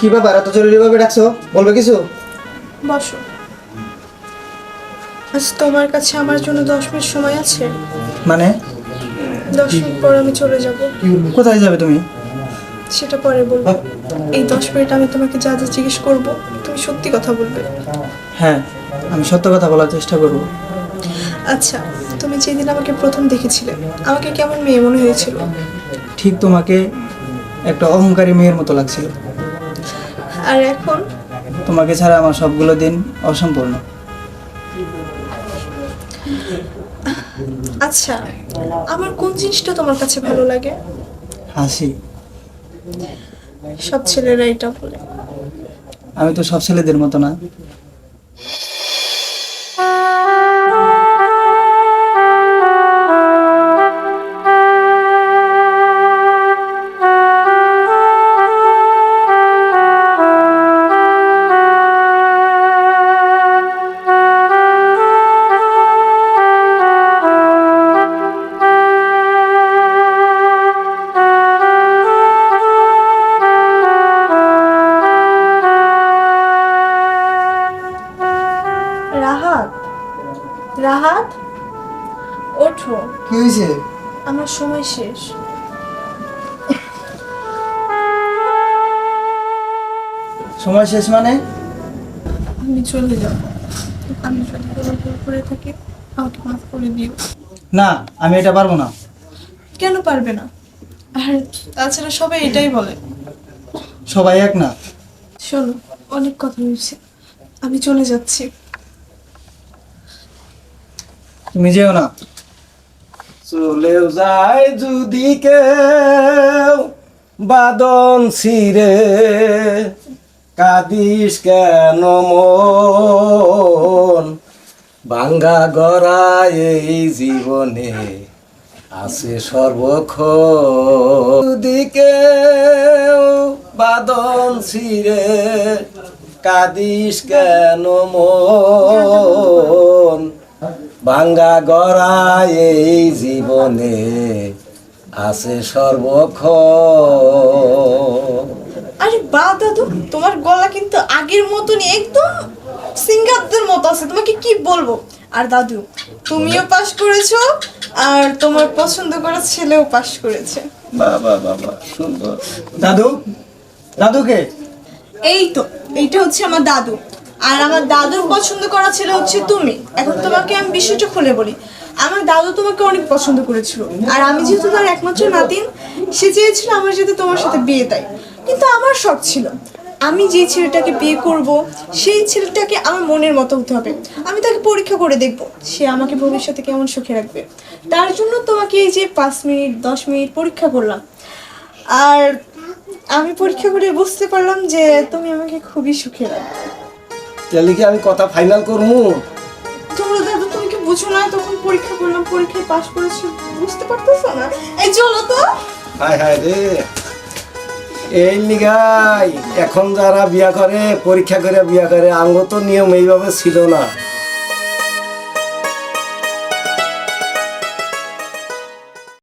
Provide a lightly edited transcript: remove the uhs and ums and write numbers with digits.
কি ব্যাপার, এত জরুরি ভাবে ডাকছো? বলবে কিছু? বসো। আজ তোমার কাছে আমার জন্য 10 মিনিট সময় আছে? মানে 10 মিনিট পর আমি চলে যাব। কোথায় যাবে তুমি? সেটা পরে বলবো। এই 10 মিনিট আমি তোমাকে যা যা জিজ্ঞেস করবো তুমি সত্যি কথা বলবে। হ্যাঁ, আমি সত্য কথা বলার চেষ্টা করব। আচ্ছা, তুমি যেদিন আমাকে প্রথম দেখেছিলে আমাকে কেমন মেয়ে মনে হয়েছিল? ঠিক তোমাকে একটা অহংকারী মেয়ের মতো লাগছিল। আর এখন? তোমাকে ছাড়া আমার সবগুলো দিন অসম্পূর্ণ। আচ্ছা, আমার কোন জিনিসটা তোমার কাছে ভালো লাগে? হাসি। সব ছেলেরা এটা বলে। আমি তো সব ছেলেদের মতো না। রাহাত, রাহাত, ওঠো। কি হয়েছে? আমার সময় শেষ। সময় শেষ মানে? আমি চলে যাব। আমি যদি কোনো ভুল করে থাকি আমাকে মাফ করে দিও। না, আমি এটা পারবো না। কেন পারবে না? আর তাছাড়া সবাই এটাই বলে। সবাই এক না। শোনো, অনেক কথা হয়েছে, আমি চলে যাচ্ছি। তুমি যেও না। চলেও যায় যদি কেউ বাদন ছিঁড়ে, কাঁদিস কেন মন? ভাঙ্গা গড়া এই জীবনে আছে সর্বক্ষণ। যদি কেউ বাদন ছিঁড়ে, কাঁদিস কেন মন? ভাঙ্গা গড়া এই জীবনে আছে সর্বক্ষণ। আরে বা দাদু, তোমার গলা কিন্তু আগের মতনই একদম সিঙ্গারদের মতো আছে। তোমাকে কি বলবো। আর দাদু, তুমিও পাশ করেছো আর তোমার পছন্দ করা ছেলেও পাশ করেছে। বাবা বাবা, সুন্দর। দাদু? দাদুকে? এই তো, এইটা হচ্ছে আমার দাদু। আর আমার দাদুর পছন্দ করা ছেলে হচ্ছে তুমি। এখন তোমাকে আমি বিষয়টা খুলে বলি। আমার দাদু তোমাকে অনেক পছন্দ করেছিল, আর আমি যেহেতু তার একমাত্র নাতিন, সে চেয়েছিল আমার সাথে তোমার সাথে বিয়ে দেয়। কিন্তু আমার শখ ছিল আমি যে ছেলেটাকে বিয়ে করব সেই ছেলেটাকে আমার মনের মতো হতে হবে। আমি তাকে পরীক্ষা করে দেখব সে আমাকে ভবিষ্যতে কেমন সুখে রাখবে। তার জন্য তোমাকে এই যে 5 মিনিট 10 মিনিট পরীক্ষা করলাম। আর আমি পরীক্ষা করে বুঝতে পারলাম যে তুমি আমাকে খুবই সুখে রাখবে। তাহলে কি আমি কথা ফাইনাল করবো? তোমরা দাদু, তুমি কি বুঝো না? তখন পরীক্ষা করলাম, পরীক্ষায় পাশ করেছি, বুঝতে পারতেছো না? এই চলো তো। হায় হায় রে, এই লিগাই এখন যারা বিয়া করে পরীক্ষা করে বিয়া করে, আঙ্গ তো নিয়ম এইভাবে ছিল না।